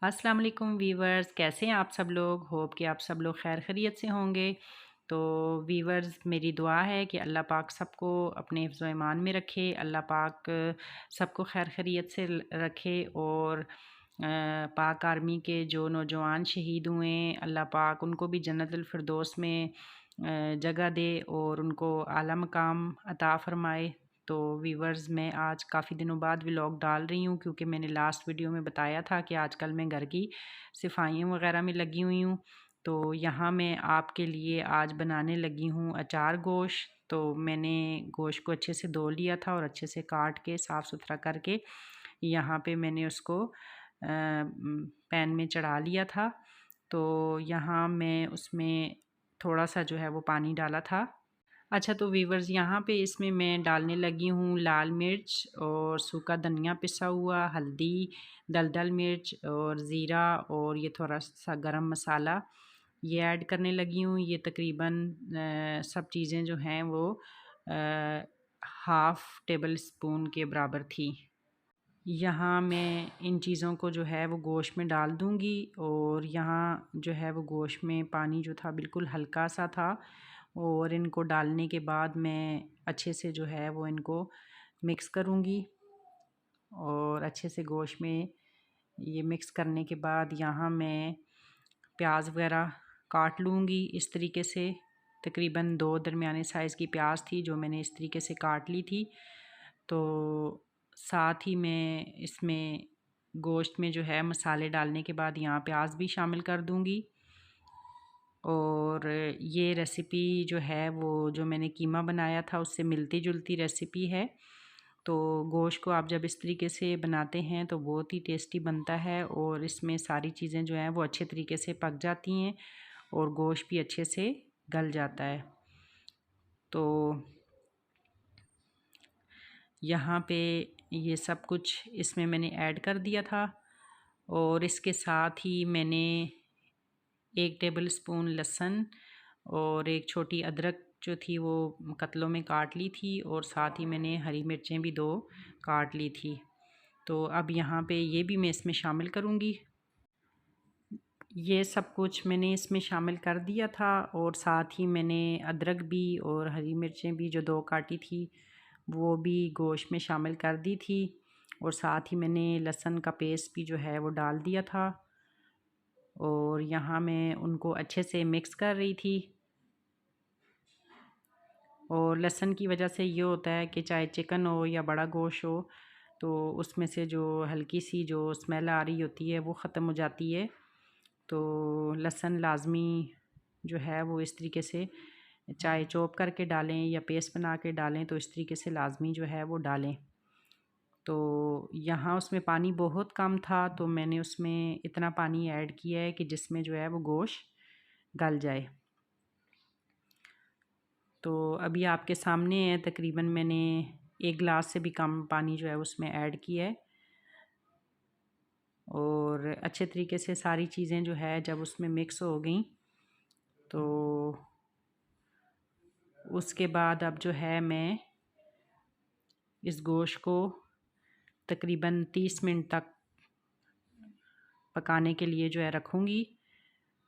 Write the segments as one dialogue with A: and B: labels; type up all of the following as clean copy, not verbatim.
A: अस्सलाम वालेकुम वीवर्स, कैसे हैं आप सब लोग। होप कि आप सब लोग खैर खैरियत से होंगे। तो वीवर्स, मेरी दुआ है कि अल्लाह पाक सबको अपने हिफ्ज़ व ईमान में रखे। अल्लाह पाक सबको खैर खैरियत से रखे और पाक आर्मी के जो नौजवान शहीद हुए, अल्लाह पाक उनको भी जन्नतुल फिरदौस में जगह दे और उनको आला मकाम अता फ़रमाए। तो वीवर्स, मैं आज काफ़ी दिनों बाद व्लॉग डाल रही हूँ क्योंकि मैंने लास्ट वीडियो में बताया था कि आजकल मैं घर की सफाइयों वगैरह में लगी हुई हूँ। तो यहाँ मैं आपके लिए आज बनाने लगी हूँ अचार गोश्त। तो मैंने गोश्त को अच्छे से धो लिया था और अच्छे से काट के साफ़ सुथरा करके यहाँ पे मैंने उसको पैन में चढ़ा लिया था। तो यहाँ मैं उसमें थोड़ा सा जो है वो पानी डाला था। अच्छा, तो वीवर्स, यहाँ पे इसमें मैं डालने लगी हूँ लाल मिर्च और सूखा धनिया पिसा हुआ, हल्दी, दलदल मिर्च और ज़ीरा और ये थोड़ा सा गरम मसाला ये ऐड करने लगी हूँ। ये तकरीबन सब चीज़ें जो हैं वो हाफ़ टेबल स्पून के बराबर थी। यहाँ मैं इन चीज़ों को जो है वो गोश्त में डाल दूँगी और यहाँ जो है वो गोश्त में पानी जो था बिल्कुल हल्का सा था और इनको डालने के बाद मैं अच्छे से जो है वो इनको मिक्स करूँगी और अच्छे से गोश्त में ये मिक्स करने के बाद यहाँ मैं प्याज वगैरह काट लूँगी इस तरीके से। तकरीबन 2 दरमियाने साइज़ की प्याज थी जो मैंने इस तरीके से काट ली थी। तो साथ ही मैं इसमें गोश्त में जो है मसाले डालने के बाद यहाँ प्याज भी शामिल कर दूँगी। और ये रेसिपी जो है वो जो मैंने कीमा बनाया था उससे मिलती जुलती रेसिपी है। तो गोश्त को आप जब इस तरीके से बनाते हैं तो बहुत ही टेस्टी बनता है और इसमें सारी चीज़ें जो हैं वो अच्छे तरीके से पक जाती हैं और गोश्त भी अच्छे से गल जाता है। तो यहाँ पे ये सब कुछ इसमें मैंने ऐड कर दिया था और इसके साथ ही मैंने 1 टेबल स्पून लहसुन और एक छोटी अदरक जो थी वो कतलों में काट ली थी और साथ ही मैंने हरी मिर्चें भी 2 काट ली थी। तो अब यहाँ पे ये भी मैं इसमें शामिल करूँगी। ये सब कुछ मैंने इसमें शामिल कर दिया था और साथ ही मैंने अदरक भी और हरी मिर्चें भी जो 2 काटी थी वो भी गोश्त में शामिल कर दी थी और साथ ही मैंने लहसुन का पेस्ट भी जो है वो डाल दिया था और यहाँ मैं उनको अच्छे से मिक्स कर रही थी। और लहसुन की वजह से ये होता है कि चाहे चिकन हो या बड़ा गोश्त हो तो उसमें से जो हल्की सी जो स्मेल आ रही होती है वो ख़त्म हो जाती है। तो लहसुन लाज़मी जो है वो इस तरीके से चाहे चॉप करके डालें या पेस्ट बना के डालें तो इस तरीके से लाज़मी जो है वो डालें। तो यहाँ उसमें पानी बहुत कम था तो मैंने उसमें इतना पानी ऐड किया है कि जिसमें जो है वो गोश्त गल जाए। तो अभी आपके सामने है, तकरीबन मैंने 1 गिलास से भी कम पानी जो है उसमें ऐड किया है और अच्छे तरीके से सारी चीज़ें जो है जब उसमें मिक्स हो गई तो उसके बाद अब जो है मैं इस गोश्त को तकरीबन 30 मिनट तक पकाने के लिए जो है रखूँगी।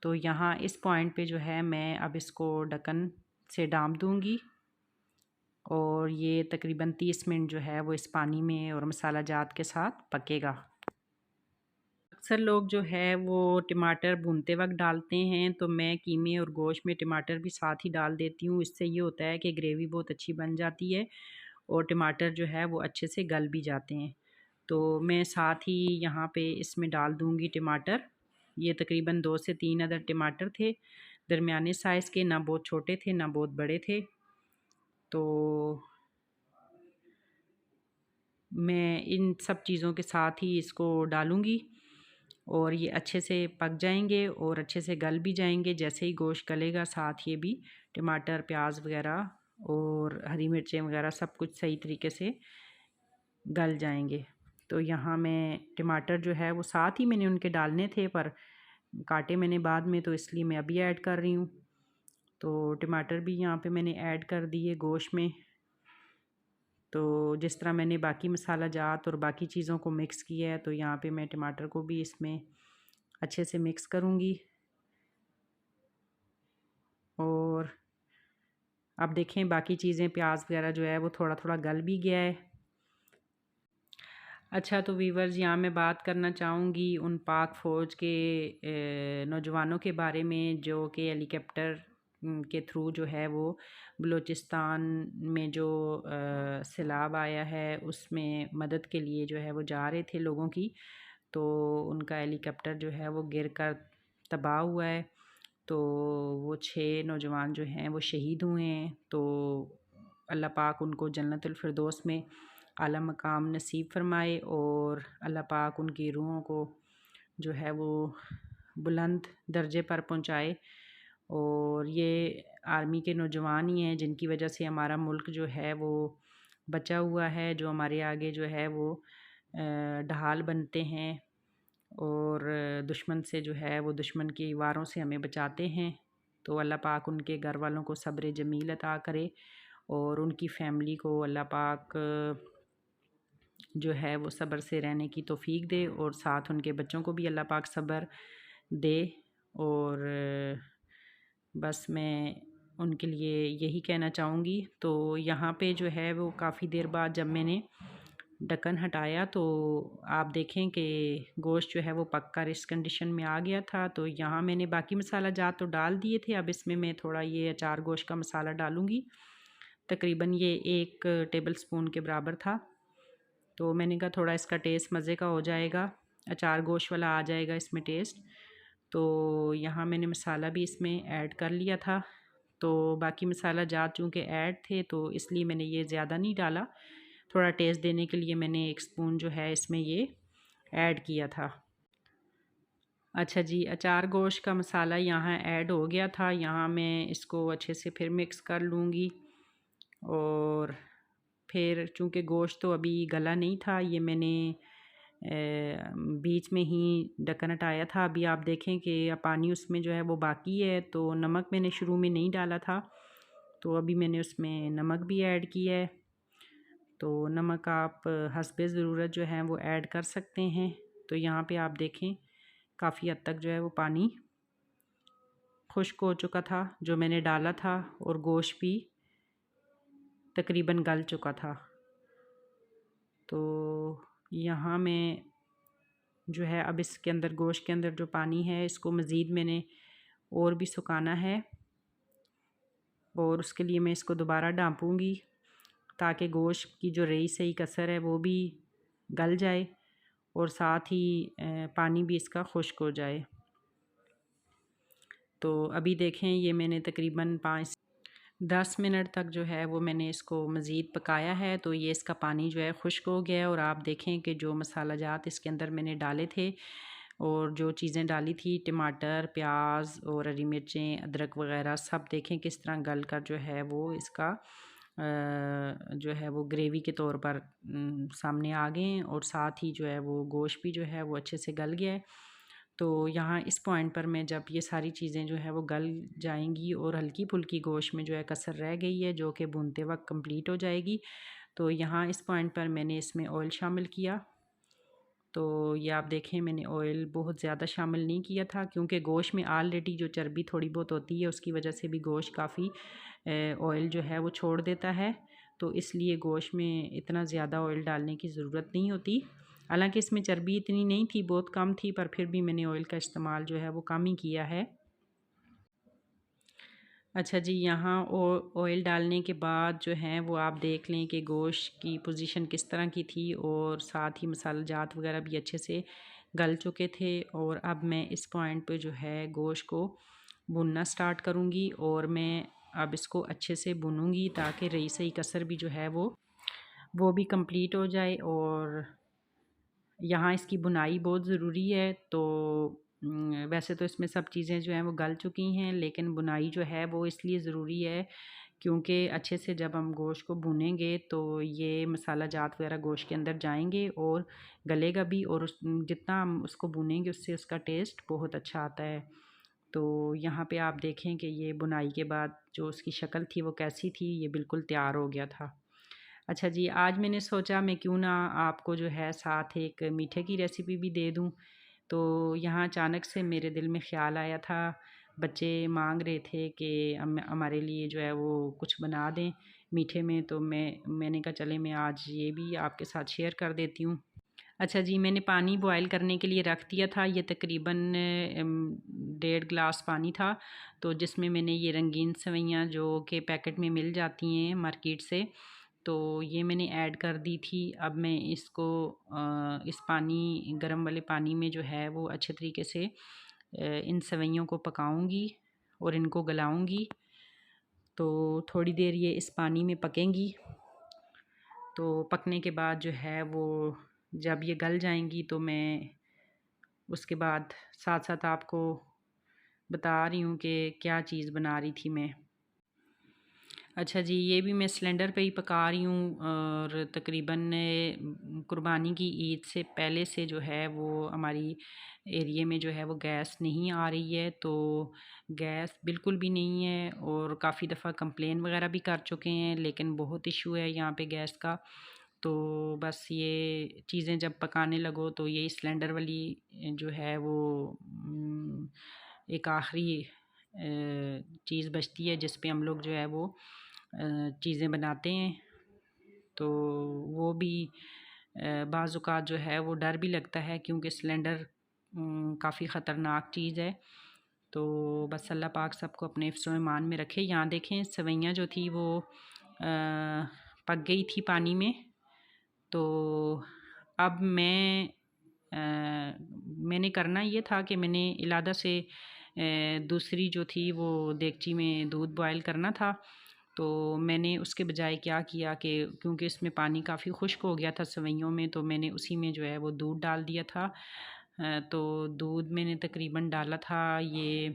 A: तो यहाँ इस पॉइंट पे जो है मैं अब इसको ढक्कन से ढाँप दूँगी और ये तकरीबन 30 मिनट जो है वो इस पानी में और मसाला जात के साथ पकेगा। अक्सर लोग जो है वो टमाटर भूनते वक्त डालते हैं तो मैं कीमे और गोश्त में टमाटर भी साथ ही डाल देती हूँ। इससे ये होता है कि ग्रेवी बहुत अच्छी बन जाती है और टमाटर जो है वो अच्छे से गल भी जाते हैं। तो मैं साथ ही यहाँ पे इसमें डाल दूँगी टमाटर। ये तकरीबन 2 से 3 अदर टमाटर थे, दरमियाने साइज़ के, ना बहुत छोटे थे ना बहुत बड़े थे। तो मैं इन सब चीज़ों के साथ ही इसको डालूँगी और ये अच्छे से पक जाएंगे और अच्छे से गल भी जाएंगे। जैसे ही गोश्त गलेगा साथ ये भी टमाटर, प्याज वगैरह और हरी मिर्चें वगैरह सब कुछ सही तरीके से गल जाएंगे। तो यहाँ मैं टमाटर जो है वो साथ ही मैंने उनके डालने थे पर काटे मैंने बाद में तो इसलिए मैं अभी ऐड कर रही हूँ। तो टमाटर भी यहाँ पे मैंने ऐड कर दिए गोश्त में। तो जिस तरह मैंने बाकी मसाला जात और बाकी चीज़ों को मिक्स किया है तो यहाँ पे मैं टमाटर को भी इसमें अच्छे से मिक्स करूँगी। और अब देखें बाकी चीज़ें, प्याज वगैरह जो है वो थोड़ा थोड़ा गल भी गया है। अच्छा, तो वीवर्स, यहाँ मैं बात करना चाहूँगी उन पाक फ़ौज के नौजवानों के बारे में जो कि हेलीकॉप्टर के थ्रू जो है वो बलूचिस्तान में जो सैलाब आया है उसमें मदद के लिए जो है वो जा रहे थे लोगों की। तो उनका हेलीकॉप्टर जो है वो गिर कर तबाह हुआ है। तो वो 6 नौजवान जो हैं वो शहीद हुए हैं। तो अल्लाह पाक उनको जन्नतुल फिरदौस में आला मकाम नसीब फ़रमाए और अल्लाह पाक उनकी रूहों को जो है वो बुलंद दर्जे पर पहुँचाए। और ये आर्मी के नौजवान ही हैं जिनकी वजह से हमारा मुल्क जो है वो बचा हुआ है, जो हमारे आगे जो है वो ढाल बनते हैं और दुश्मन से जो है वो दुश्मन की वारों से हमें बचाते हैं। तो अल्लाह पाक उनके घर वालों को सब्र जमील अता करे और उनकी फ़ैमिली को अल्लाह पाक जो है वो सब्र से रहने की तौफ़ीक दे और साथ उनके बच्चों को भी अल्लाह पाक सब्र दे। और बस मैं उनके लिए यही कहना चाहूँगी। तो यहाँ पे जो है वो काफ़ी देर बाद जब मैंने ढक्कन हटाया तो आप देखें कि गोश्त जो है वो पककर इस कंडीशन में आ गया था। तो यहाँ मैंने बाकी मसाला जात तो डाल दिए थे, अब इसमें मैं थोड़ा ये अचार गोश्त का मसाला डालूँगी। तकरीबन ये 1 टेबल स्पून के बराबर था। तो मैंने कहा थोड़ा इसका टेस्ट मज़े का हो जाएगा, अचार गोश्त वाला आ जाएगा इसमें टेस्ट। तो यहाँ मैंने मसाला भी इसमें ऐड कर लिया था। तो बाकी मसाला जात चूँकि ऐड थे तो इसलिए मैंने ये ज़्यादा नहीं डाला, थोड़ा टेस्ट देने के लिए मैंने 1 स्पून जो है इसमें ये ऐड किया था। अच्छा जी, अचार गोश्त का मसाला यहाँ ऐड हो गया था। यहाँ मैं इसको अच्छे से फिर मिक्स कर लूँगी। और फिर चूँकि गोश्त तो अभी गला नहीं था, ये मैंने बीच में ही ढक्कन हटाया था। अभी आप देखें कि पानी उसमें जो है वो बाकी है। तो नमक मैंने शुरू में नहीं डाला था, तो अभी मैंने उसमें नमक भी ऐड किया है। तो नमक आप हस्बे ज़रूरत जो है वो ऐड कर सकते हैं। तो यहाँ पे आप देखें काफ़ी हद तक जो है वो पानी खुश्क हो चुका था जो मैंने डाला था और गोश्त भी तकरीबन गल चुका था। तो यहाँ मैं जो है अब इसके अंदर गोश्त के अंदर जो पानी है इसको मज़ीद मैंने और भी सुखाना है और उसके लिए मैं इसको दोबारा ढाँपूँगी ताकि गोश्त की जो रई सही कसर है वो भी गल जाए और साथ ही पानी भी इसका खुश्क हो जाए। तो अभी देखें ये मैंने तकरीबन 5-10 मिनट तक जो है वो मैंने इसको मज़ीद पकाया है। तो ये इसका पानी जो है खुश्क हो गया है और आप देखें कि जो मसाला जात इसके अंदर मैंने डाले थे और जो चीज़ें डाली थी, टमाटर, प्याज और हरी मिर्चें, अदरक वग़ैरह, सब देखें किस तरह गल कर जो है वो इसका जो है वो ग्रेवी के तौर पर सामने आ गए हैं और साथ ही जो है वो गोश्त भी जो है वो अच्छे से गल गया है। तो यहाँ इस पॉइंट पर मैं जब ये सारी चीज़ें जो है वो गल जाएंगी और हल्की फुल्की गोश्त में जो है कसर रह गई है जो कि भूनते वक्त कंप्लीट हो जाएगी, तो यहाँ इस पॉइंट पर मैंने इसमें ऑयल शामिल किया। तो ये आप देखें मैंने ऑयल बहुत ज़्यादा शामिल नहीं किया था क्योंकि गोश्त में ऑलरेडी जो चर्बी थोड़ी बहुत होती है उसकी वजह से भी गोश्त काफ़ी ऑयल जो है वो छोड़ देता है। तो इसलिए गोश्त में इतना ज़्यादा ऑयल डालने की ज़रूरत नहीं होती। हालांकि इसमें चर्बी इतनी नहीं थी, बहुत कम थी, पर फिर भी मैंने ऑयल का इस्तेमाल जो है वो कम ही किया है। अच्छा जी, यहाँ ऑयल डालने के बाद जो है वो आप देख लें कि गोश्त की पोजीशन किस तरह की थी और साथ ही मसाला जात वगैरह भी अच्छे से गल चुके थे। और अब मैं इस पॉइंट पे जो है गोश्त को भुनना स्टार्ट करूँगी और मैं अब इसको अच्छे से भूनूँगी ताकि रई सही कसर भी जो है वो भी कंप्लीट हो जाए। और यहाँ इसकी बुनाई बहुत ज़रूरी है। तो वैसे तो इसमें सब चीज़ें जो हैं वो गल चुकी हैं, लेकिन बुनाई जो है वो इसलिए ज़रूरी है क्योंकि अच्छे से जब हम गोश्त को भूनेंगे तो ये मसाला जात वगैरह गोश्त के अंदर जाएंगे और गलेगा भी, और जितना हम उसको भूनेंगे उससे उसका टेस्ट बहुत अच्छा आता है। तो यहाँ पे आप देखें कि ये बुनाई के बाद जो उसकी शक्ल थी वो कैसी थी, ये बिल्कुल तैयार हो गया था। अच्छा जी, आज मैंने सोचा मैं क्यों ना आपको जो है साथ एक मीठे की रेसिपी भी दे दूँ। तो यहाँ अचानक से मेरे दिल में ख़्याल आया था, बच्चे मांग रहे थे कि हमारे लिए जो है वो कुछ बना दें मीठे में, तो मैंने कहा चले मैं आज ये भी आपके साथ शेयर कर देती हूँ। अच्छा जी, मैंने पानी बॉयल करने के लिए रख दिया था। ये तकरीबन 1.5 गिलास पानी था, तो जिसमें मैंने ये रंगीन सेवइयाँ जो कि पैकेट में मिल जाती हैं मार्केट से, तो ये मैंने ऐड कर दी थी। अब मैं इसको इस पानी गरम वाले पानी में जो है वो अच्छे तरीके से इन सेवइयों को पकाऊंगी और इनको गलाऊंगी। तो थोड़ी देर ये इस पानी में पकेंगी। तो पकने के बाद जो है वो जब ये गल जाएंगी तो मैं उसके बाद साथ साथ आपको बता रही हूँ कि क्या चीज़ बना रही थी मैं। अच्छा जी, ये भी मैं सिलेंडर पे ही पका रही हूँ और तकरीबन कुर्बानी की ईद से पहले से जो है वो हमारी एरिया में जो है वो गैस नहीं आ रही है। तो गैस बिल्कुल भी नहीं है और काफ़ी दफ़ा कंप्लेन वगैरह भी कर चुके हैं, लेकिन बहुत इशू है यहाँ पे गैस का। तो बस ये चीज़ें जब पकाने लगो तो यही सिलेंडर वाली जो है वो एक आखिरी चीज़ बचती है जिस पे हम लोग जो है वो चीज़ें बनाते हैं। तो वो भी बाज़ औक़ात जो है वो डर भी लगता है क्योंकि सिलेंडर काफ़ी ख़तरनाक चीज़ है। तो बस अल्लाह पाक सबको अपने हिफ्ज़-ओ ईमान में रखे। यहाँ देखें सेवइयाँ जो थी वो पक गई थी पानी में। तो अब मैंने करना ये था कि मैंने इलादा से दूसरी जो थी वो देगची में दूध बॉयल करना था। तो मैंने उसके बजाय क्या किया कि क्योंकि इसमें पानी काफ़ी खुश्क हो गया था सेवइयों में, तो मैंने उसी में जो है वो दूध डाल दिया था। तो दूध मैंने तकरीबन डाला था ये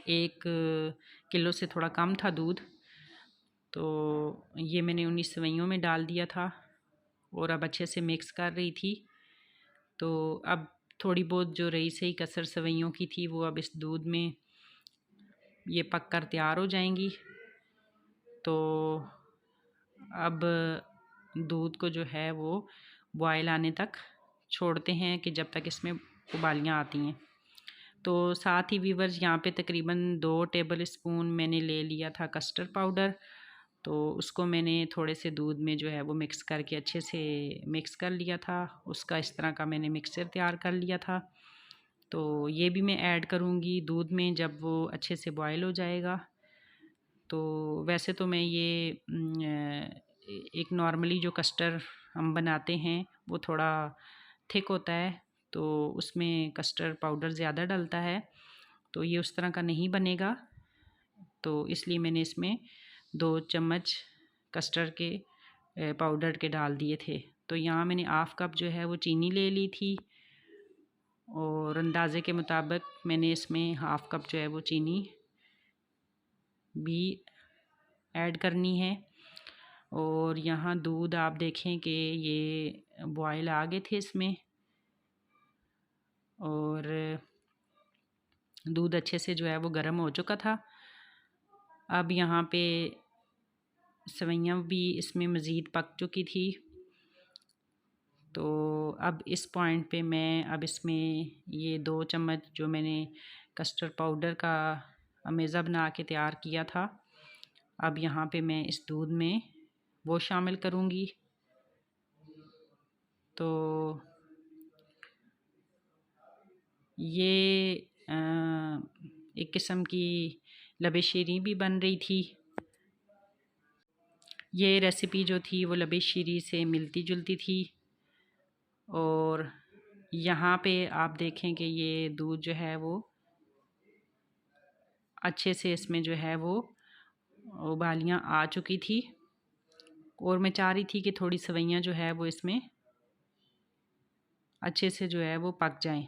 A: 1 किलो से थोड़ा कम था दूध। तो ये मैंने उन्हीं सेवइयों में डाल दिया था और अब अच्छे से मिक्स कर रही थी। तो अब थोड़ी बहुत जो रही सही कसर सेवइयों की थी वो अब इस दूध में ये पक कर तैयार हो जाएंगी। तो अब दूध को जो है वो बॉयल आने तक छोड़ते हैं कि जब तक इसमें उबालियाँ आती हैं। तो साथ ही व्यूअर्स यहाँ पे तकरीबन 2 टेबल स्पून मैंने ले लिया था कस्टर्ड पाउडर। तो उसको मैंने थोड़े से दूध में जो है वो मिक्स करके अच्छे से मिक्स कर लिया था। उसका इस तरह का मैंने मिक्सचर तैयार कर लिया था। तो ये भी मैं ऐड करूँगी दूध में जब वो अच्छे से बॉयल हो जाएगा। तो वैसे तो मैं ये एक नॉर्मली जो कस्टर्ड हम बनाते हैं वो थोड़ा थिक होता है, तो उसमें कस्टर्ड पाउडर ज़्यादा डलता है। तो ये उस तरह का नहीं बनेगा, तो इसलिए मैंने इसमें 2 चम्मच कस्टर्ड के पाउडर के डाल दिए थे। तो यहाँ मैंने हाफ़ कप जो है वो चीनी ले ली थी और अंदाज़े के मुताबिक मैंने इसमें हाफ़ कप जो है वो चीनी भी ऐड करनी है। और यहाँ दूध आप देखें कि ये बॉयल आ गए थे इसमें और दूध अच्छे से जो है वो गर्म हो चुका था। अब यहाँ पे सेवइयाँ भी इसमें मज़ीद पक चुकी थी। तो अब इस पॉइंट पे मैं अब इसमें ये 2 चम्मच जो मैंने कस्टर्ड पाउडर का अमेज़ा बना के तैयार किया था, अब यहाँ पे मैं इस दूध में वो शामिल करूँगी। तो ये एक किस्म की लबे शीरी भी बन रही थी। ये रेसिपी जो थी वो लबे शीरी से मिलती जुलती थी। और यहाँ पे आप देखें कि ये दूध जो है वो अच्छे से इसमें जो है वो उबालियाँ आ चुकी थी और मैं चाह रही थी कि थोड़ी सेवइयाँ जो है वो इसमें अच्छे से जो है वो पक जाएं,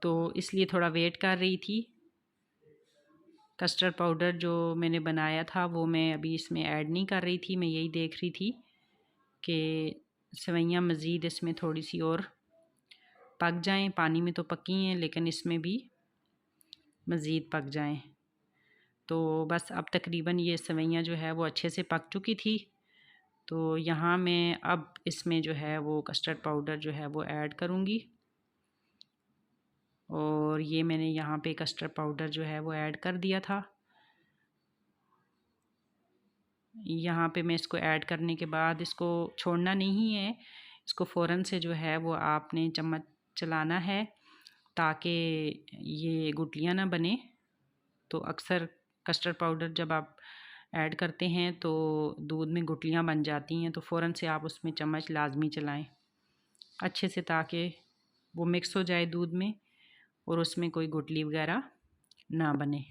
A: तो इसलिए थोड़ा वेट कर रही थी। कस्टर्ड पाउडर जो मैंने बनाया था वो मैं अभी इसमें ऐड नहीं कर रही थी, मैं यही देख रही थी कि सेवइयाँ मज़ीद इसमें थोड़ी सी और पक जाएं। पानी में तो पकी हैं लेकिन इसमें भी मज़ीद पक जाएं। तो बस अब तकरीबन ये सेवइयाँ जो है वो अच्छे से पक चुकी थी। तो यहाँ मैं अब इसमें जो है वो कस्टर्ड पाउडर जो है वो ऐड करूँगी। और ये मैंने यहाँ पे कस्टर्ड पाउडर जो है वो ऐड कर दिया था। यहाँ पे मैं इसको ऐड करने के बाद इसको छोड़ना नहीं है, इसको फ़ौरन से जो है वो आपने चम्मच चलाना है ताकि ये गुठलियाँ ना बने। तो अक्सर कस्टर्ड पाउडर जब आप ऐड करते हैं तो दूध में गुठलियाँ बन जाती हैं, तो फ़ौरन से आप उसमें चम्मच लाजमी चलाएं अच्छे से, ताकि वो मिक्स हो जाए दूध में और उसमें कोई गुठली वगैरह ना बने।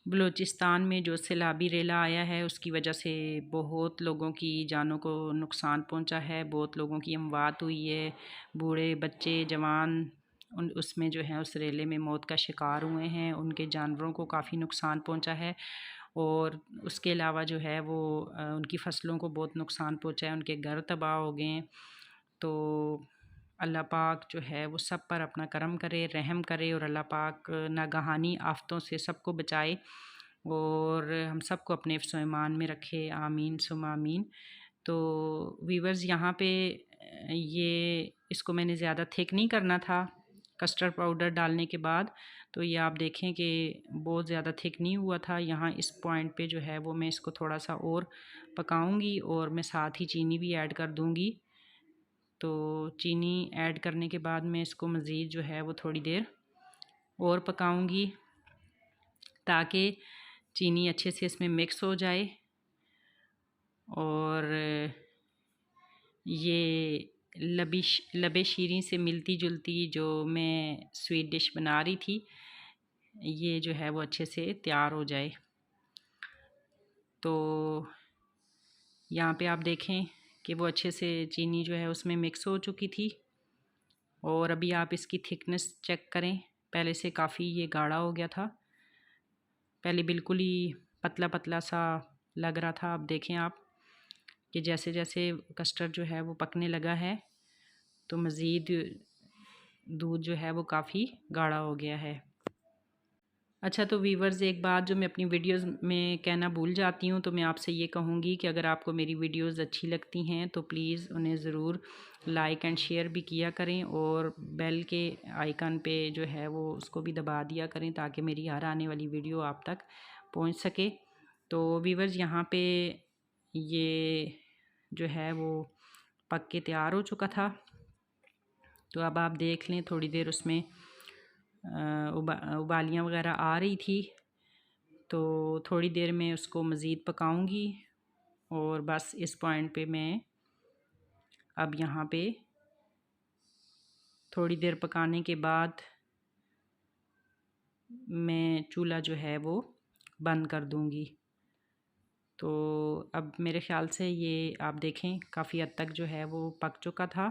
A: बलूचिस्तान में जो सैलाबी रेला आया है उसकी वजह से बहुत लोगों की जानों को नुकसान पहुंचा है, बहुत लोगों की अमवात हुई है, बूढ़े बच्चे जवान उन उसमें जो है उस रेले में मौत का शिकार हुए हैं, उनके जानवरों को काफ़ी नुकसान पहुंचा है। और उसके अलावा जो है वो उनकी फसलों को बहुत नुकसान पहुंचा है, उनके घर तबाह हो गए हैं। तो अल्लाह पाक जो है वो सब पर अपना करम करे, रहम करे और अल्लाह पाक नागहानी आफ़तों से सबको बचाए और हम सबको अपने हिफ्ज़-ओ-ईमान में रखे। आमीन सुम्मा आमीन। तो वीवर्स यहाँ पे ये इसको मैंने ज़्यादा थिक नहीं करना था कस्टर्ड पाउडर डालने के बाद, तो ये आप देखें कि बहुत ज़्यादा थिक नहीं हुआ था। यहाँ इस पॉइंट पे जो है वो मैं इसको थोड़ा सा और पकाऊंगी और मैं साथ ही चीनी भी ऐड कर दूंगी। तो चीनी ऐड करने के बाद मैं इसको मज़ीद जो है वो थोड़ी देर और पकाऊंगी ताकि चीनी अच्छे से इसमें मिक्स हो जाए। और ये लबे शीरीं से मिलती जुलती जो मैं स्वीट डिश बना रही थी, ये जो है वो अच्छे से तैयार हो जाए। तो यहाँ पे आप देखें कि वो अच्छे से चीनी जो है उसमें मिक्स हो चुकी थी। और अभी आप इसकी थिकनेस चेक करें, पहले से काफ़ी ये गाढ़ा हो गया था, पहले बिल्कुल ही पतला पतला सा लग रहा था। अब देखें आप कि जैसे जैसे कस्टर्ड जो है वो पकने लगा है तो मज़ीद दूध जो है वो काफ़ी गाढ़ा हो गया है। अच्छा, तो वीवर्स एक बात जो मैं अपनी वीडियोस में कहना भूल जाती हूँ, तो मैं आपसे ये कहूँगी कि अगर आपको मेरी वीडियोस अच्छी लगती हैं तो प्लीज़ उन्हें ज़रूर लाइक एंड शेयर भी किया करें और बेल के आइकन पे जो है वो उसको भी दबा दिया करें ताकि मेरी हर आने वाली वीडियो आप तक पहुँच सके। तो वीवर्स यहाँ पे ये जो है वो पक के तैयार हो चुका था। तो अब आप देख लें, थोड़ी देर उसमें उबालियाँ वगैरह आ रही थी, तो थोड़ी देर में उसको मज़ीद पकाऊंगी। और बस इस पॉइंट पे मैं अब यहाँ पे थोड़ी देर पकाने के बाद मैं चूल्हा जो है वो बंद कर दूँगी। तो अब मेरे ख़्याल से ये आप देखें काफ़ी हद तक जो है वो पक चुका था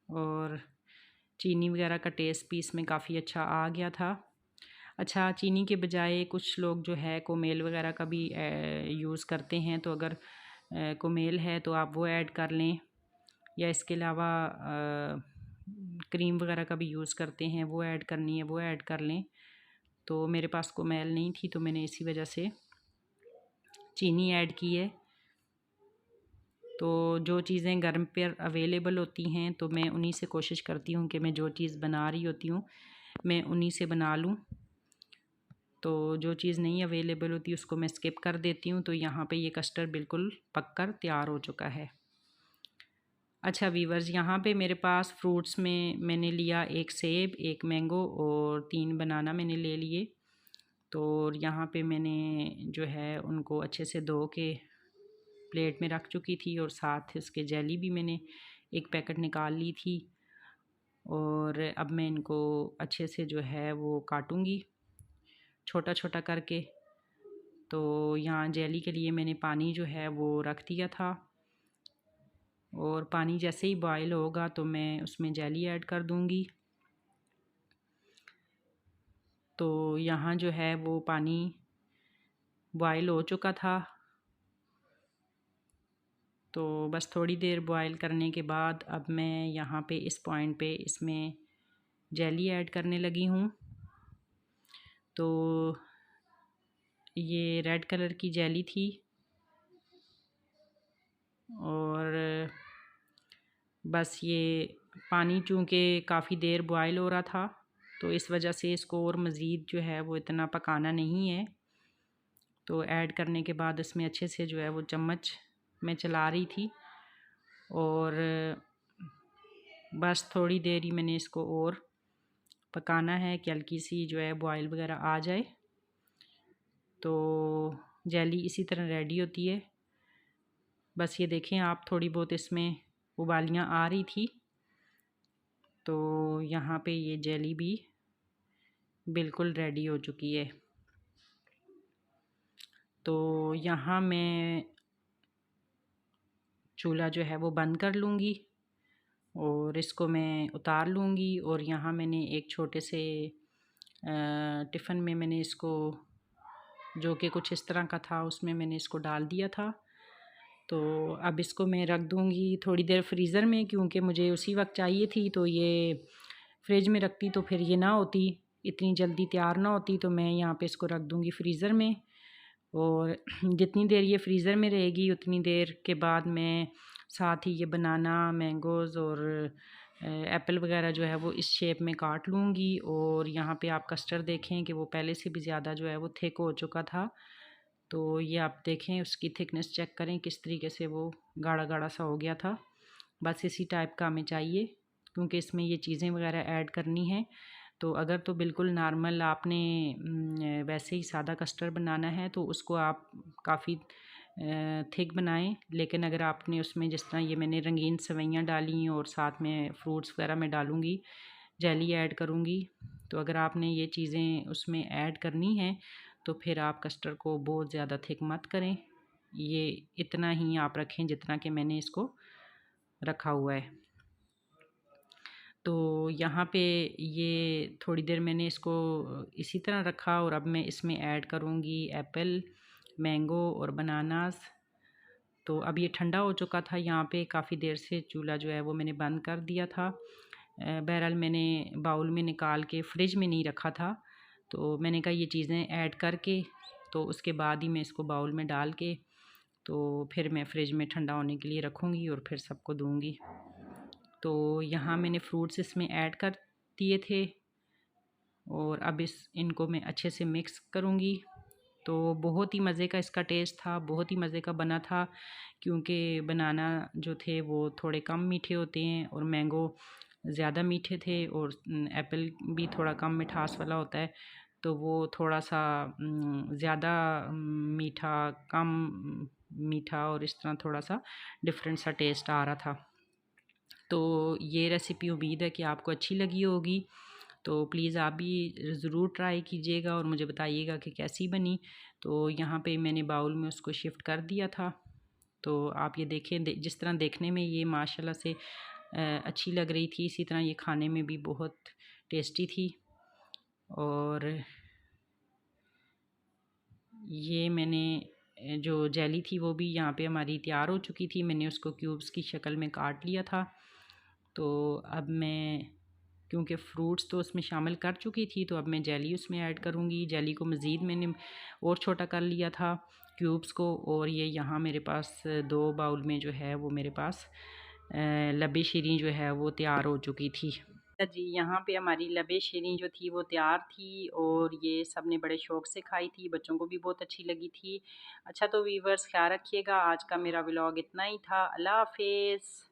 A: और चीनी वगैरह का टेस्ट भी इसमें काफ़ी अच्छा आ गया था। अच्छा, चीनी के बजाय कुछ लोग जो है कोमेल वगैरह का भी यूज़ करते हैं, तो अगर कोमेल है तो आप वो ऐड कर लें, या इसके अलावा क्रीम वगैरह का भी यूज़ करते हैं, वो ऐड करनी है वो ऐड कर लें। तो मेरे पास कोमेल नहीं थी तो मैंने इसी वजह से चीनी ऐड की है। तो जो चीज़ें घर पर अवेलेबल होती हैं तो मैं उन्हीं से कोशिश करती हूँ कि मैं जो चीज़ बना रही होती हूँ मैं उन्हीं से बना लूँ। तो जो चीज़ नहीं अवेलेबल होती उसको मैं स्किप कर देती हूँ। तो यहाँ पे ये कस्टर्ड बिल्कुल पक कर तैयार हो चुका है। अच्छा वीवर्स, यहाँ पे मेरे पास फ्रूट्स में मैंने लिया एक सेब, एक मैंगो और 3 बनाना मैंने ले लिए। तो यहाँ पे मैंने जो है उनको अच्छे से धो के प्लेट में रख चुकी थी और साथ इसके जेली भी मैंने एक पैकेट निकाल ली थी। और अब मैं इनको अच्छे से जो है वो काटूँगी छोटा छोटा करके। तो यहाँ जेली के लिए मैंने पानी जो है वो रख दिया था और पानी जैसे ही बॉयल होगा तो मैं उसमें जेली ऐड कर दूँगी। तो यहाँ जो है वो पानी बॉयल हो चुका था, तो बस थोड़ी देर बॉयल करने के बाद अब मैं यहाँ पे इस पॉइंट पे इसमें जेली ऐड करने लगी हूँ। तो ये रेड कलर की जेली थी और बस ये पानी चूँकि काफ़ी देर बॉयल हो रहा था तो इस वजह से इसको और मज़ीद जो है वो इतना पकाना नहीं है। तो ऐड करने के बाद इसमें अच्छे से जो है वो चम्मच में चला रही थी और बस थोड़ी देर ही मैंने इसको और पकाना है कि हल्की सी जो है बॉयल वगैरह आ जाए। तो जेली इसी तरह रेडी होती है। बस ये देखें आप, थोड़ी बहुत इसमें उबालियाँ आ रही थी तो यहाँ पे ये जेली भी बिल्कुल रेडी हो चुकी है। तो यहाँ मैं चूल्हा जो है वो बंद कर लूँगी और इसको मैं उतार लूँगी। और यहाँ मैंने एक छोटे से टिफ़िन में मैंने इसको, जो कि कुछ इस तरह का था, उसमें मैंने इसको डाल दिया था। तो अब इसको मैं रख दूँगी थोड़ी देर फ्रीज़र में, क्योंकि मुझे उसी वक्त चाहिए थी। तो ये फ्रिज में रखती तो फिर ये ना होती, इतनी जल्दी तैयार ना होती। तो मैं यहाँ पे इसको रख दूँगी फ्रीज़र में और जितनी देर ये फ्रीज़र में रहेगी उतनी देर के बाद मैं साथ ही ये बनाना, मैंगोज़ और एप्पल वगैरह जो है वो इस शेप में काट लूँगी। और यहाँ पे आप कस्टर्ड देखें कि वो पहले से भी ज़्यादा जो है वो थिक हो चुका था। तो ये आप देखें, उसकी थिकनेस चेक करें किस तरीके से वो गाढ़ा गाढ़ा सा हो गया था। बस इसी टाइप का हमें चाहिए, क्योंकि इसमें ये चीज़ें वगैरह ऐड करनी है। तो अगर तो बिल्कुल नॉर्मल आपने वैसे ही सादा कस्टर्ड बनाना है तो उसको आप काफ़ी थिक बनाएं। लेकिन अगर आपने उसमें, जिस तरह ये मैंने रंगीन सेवइयाँ डाली और साथ में फ्रूट्स वगैरह मैं डालूँगी, जेली ऐड करूँगी, तो अगर आपने ये चीज़ें उसमें ऐड करनी हैं तो फिर आप कस्टर्ड को बहुत ज़्यादा थिक मत करें। ये इतना ही आप रखें जितना कि मैंने इसको रखा हुआ है। तो यहाँ पे ये थोड़ी देर मैंने इसको इसी तरह रखा और अब मैं इसमें ऐड करूँगी एप्पल, मैंगो और बनानास। तो अब ये ठंडा हो चुका था, यहाँ पे काफ़ी देर से चूल्हा जो है वो मैंने बंद कर दिया था। बहरहाल मैंने बाउल में निकाल के फ्रिज में नहीं रखा था। तो मैंने कहा ये चीज़ें ऐड करके तो उसके बाद ही मैं इसको बाउल में डाल के तो फिर मैं फ्रिज में ठंडा होने के लिए रखूँगी और फिर सबको दूँगी। तो यहाँ मैंने फ्रूट्स इसमें ऐड कर दिए थे और अब इनको मैं अच्छे से मिक्स करूँगी। तो बहुत ही मज़े का इसका टेस्ट था, बहुत ही मज़े का बना था, क्योंकि बनाना जो थे वो थोड़े कम मीठे होते हैं और मैंगो ज़्यादा मीठे थे और एप्पल भी थोड़ा कम मिठास वाला होता है। तो वो थोड़ा सा ज़्यादा मीठा, कम मीठा और इस तरह थोड़ा सा डिफरेंट सा टेस्ट आ रहा था। तो ये रेसिपी उम्मीद है कि आपको अच्छी लगी होगी। तो प्लीज़ आप भी ज़रूर ट्राई कीजिएगा और मुझे बताइएगा कि कैसी बनी। तो यहाँ पे मैंने बाउल में उसको शिफ्ट कर दिया था। तो आप ये देखें, जिस तरह देखने में ये माशाल्लाह से अच्छी लग रही थी, इसी तरह ये खाने में भी बहुत टेस्टी थी। और ये मैंने जो जेली थी वो भी यहाँ पे हमारी तैयार हो चुकी थी। मैंने उसको क्यूब्स की शक्ल में काट लिया था। तो अब मैं, क्योंकि फ्रूट्स तो उसमें शामिल कर चुकी थी, तो अब मैं जेली उसमें ऐड करूँगी। जेली को मज़ीद मैंने और छोटा कर लिया था क्यूब्स को। और ये यहाँ मेरे पास 2 बाउल में जो है वो मेरे पास लबे शीरीं जो है वो तैयार हो चुकी थी। जी, यहाँ पे हमारी लबे शीरीं जो थी वो तैयार थी और ये सब ने बड़े शौक़ से खाई थी, बच्चों को भी बहुत अच्छी लगी थी। अच्छा, तो वीवर्स ख्याल रखिएगा, आज का मेरा व्लॉग इतना ही था। अल्लाह हाफ़िज़।